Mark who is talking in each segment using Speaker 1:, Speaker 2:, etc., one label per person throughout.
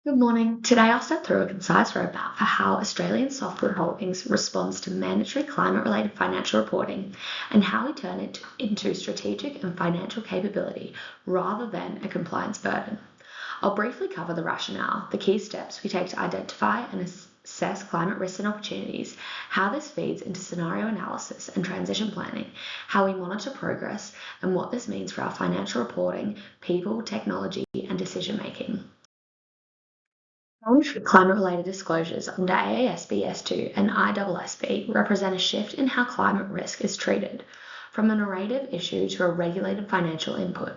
Speaker 1: Good morning. Today I'll step through a concise roadmap for how Australian Software Holdings responds to mandatory climate-related financial reporting and how we turn it into strategic and financial capability rather than a compliance burden. I'll briefly cover the rationale, the key steps we take to identify and assess climate risks and opportunities, how this feeds into scenario analysis and transition planning, how we monitor progress, and what this means for our financial reporting, people, technology, and decision making. Climate-related disclosures under AASB S2 and ISSB represent a shift in how climate risk is treated, from a narrative issue to a regulated financial input.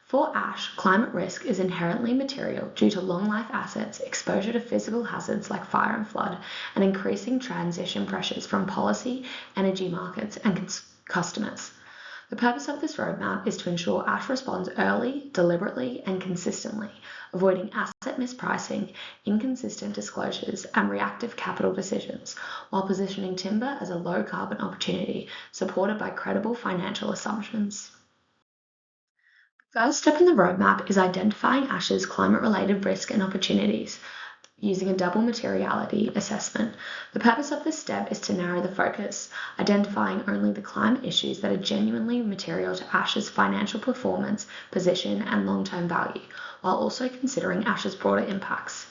Speaker 1: For ASH, climate risk is inherently material due to long-life assets, exposure to physical hazards like fire and flood, and increasing transition pressures from policy, energy markets, and customers. The purpose of this roadmap is to ensure ASH responds early, deliberately, and consistently, avoiding asset mispricing, inconsistent disclosures, and reactive capital decisions, while positioning timber as a low-carbon opportunity supported by credible financial assumptions. The first step in the roadmap is identifying ASH's climate-related risk and opportunities using a double materiality assessment. The purpose of this step is to narrow the focus, identifying only the climate issues that are genuinely material to ASH's financial performance, position, and long-term value, while also considering ASH's broader impacts.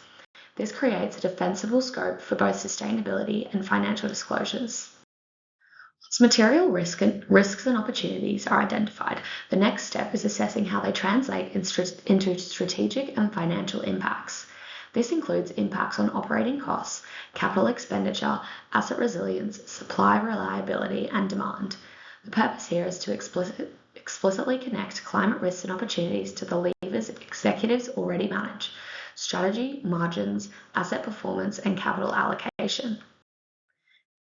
Speaker 1: This creates a defensible scope for both sustainability and financial disclosures. Once material risks and opportunities are identified, the next step is assessing how they translate into strategic and financial impacts. This includes impacts on operating costs, capital expenditure, asset resilience, supply reliability, and demand. The purpose here is to explicitly connect climate risks and opportunities to the levers executives already manage: strategy, margins, asset performance, and capital allocation.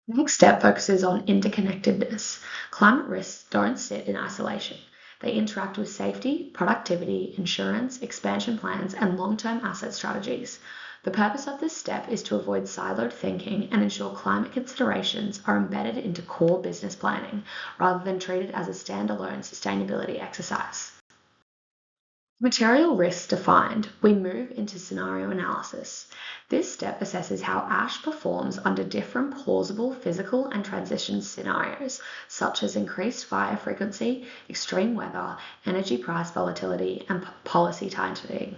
Speaker 1: The next step focuses on interconnectedness. Climate risks don't sit in isolation. They interact with safety, productivity, insurance, expansion plans, and long-term asset strategies. The purpose of this step is to avoid siloed thinking and ensure climate considerations are embedded into core business planning, rather than treated as a standalone sustainability exercise. Material risks defined, we move into scenario analysis. This step assesses how ASH performs under different plausible physical and transition scenarios, such as increased fire frequency, extreme weather, energy price volatility, and policy tightening.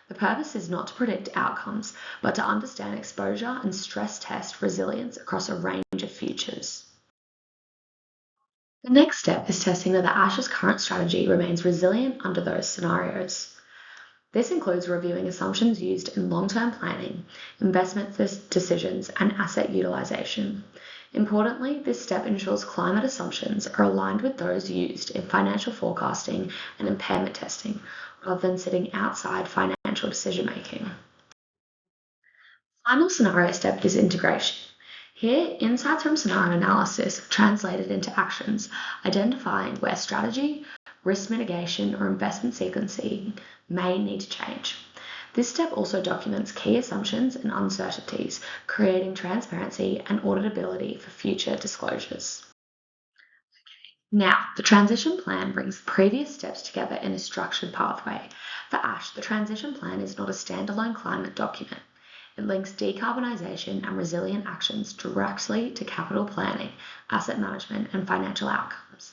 Speaker 1: The purpose is not to predict outcomes, but to understand exposure and stress test resilience across a range of futures. The next step is testing whether ASH's current strategy remains resilient under those scenarios. This includes reviewing assumptions used in long-term planning, investment decisions, and asset utilization. Importantly, this step ensures climate assumptions are aligned with those used in financial forecasting and impairment testing, rather than sitting outside financial decision-making. Final scenario step is integration. Here, insights from scenario analysis are translated into actions, identifying where strategy, risk mitigation, or investment sequencing may need to change. This step also documents key assumptions and uncertainties, creating transparency and auditability for future disclosures. Now, the transition plan brings previous steps together in a structured pathway. For ASH, the transition plan is not a standalone climate document. It links decarbonisation and resilient actions directly to capital planning, asset management, and financial outcomes.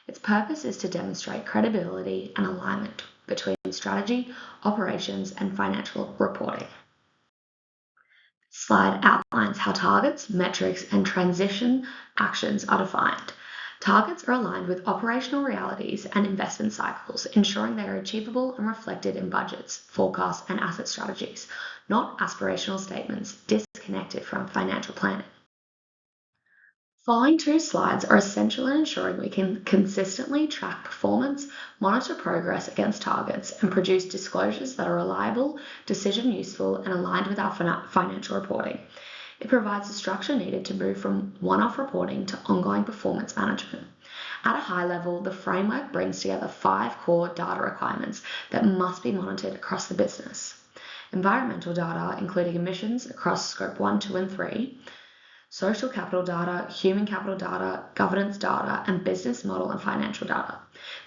Speaker 1: Its purpose is to demonstrate credibility and alignment between strategy, operations, and financial reporting. This slide outlines how targets, metrics, and transition actions are defined. Targets are aligned with operational realities and investment cycles, ensuring they are achievable and reflected in budgets, forecasts, and asset strategies, not aspirational statements disconnected from financial planning. The following two slides are essential in ensuring we can consistently track performance, monitor progress against targets, and produce disclosures that are reliable, decision useful, and aligned with our financial reporting. It provides the structure needed to move from one-off reporting to ongoing performance management. At a high level, the framework brings together 5 core data requirements that must be monitored across the business. Environmental data, including emissions across Scope 1, 2, and 3, social capital data, human capital data, governance data, and business model and financial data.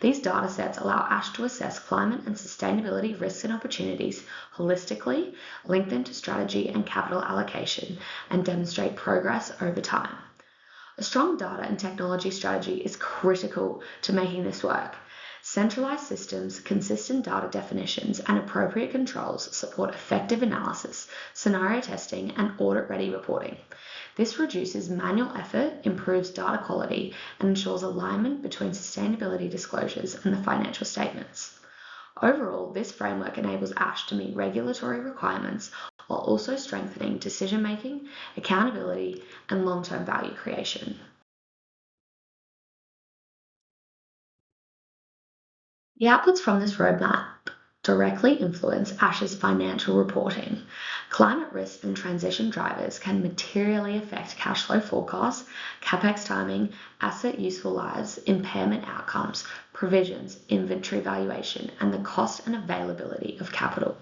Speaker 1: These data sets allow ASH to assess climate and sustainability risks and opportunities holistically, link them to strategy and capital allocation, and demonstrate progress over time. A strong data and technology strategy is critical to making this work. Centralized systems, consistent data definitions, and appropriate controls support effective analysis, scenario testing, and audit-ready reporting. This reduces manual effort, improves data quality, and ensures alignment between sustainability disclosures and the financial statements. Overall, this framework enables ASH to meet regulatory requirements while also strengthening decision-making, accountability, and long-term value creation. The outputs from this roadmap directly influence ASH's financial reporting. Climate risk and transition drivers can materially affect cash flow forecasts, capex timing, asset useful lives, impairment outcomes, provisions, inventory valuation, and the cost and availability of capital.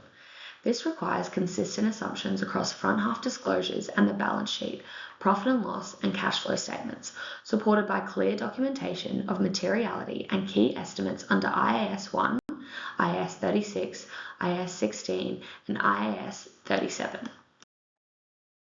Speaker 1: This requires consistent assumptions across front half disclosures and the balance sheet, profit and loss, and cash flow statements, supported by clear documentation of materiality and key estimates under IAS 1, IAS 36, IAS 16, and IAS 37.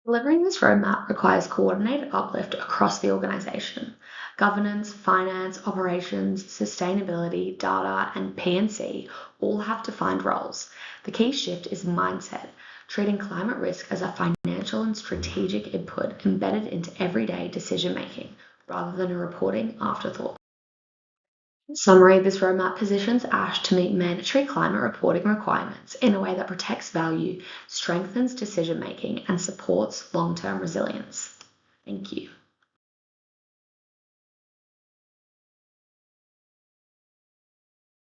Speaker 1: Delivering this roadmap requires coordinated uplift across the organisation. Governance, finance, operations, sustainability, data, and P&C all have defined roles. The key shift is mindset, treating climate risk as a financial and strategic input embedded into everyday decision-making, rather than a reporting afterthought. In summary, this roadmap positions ASH to meet mandatory climate reporting requirements in a way that protects value, strengthens decision-making, and supports long-term resilience. Thank you.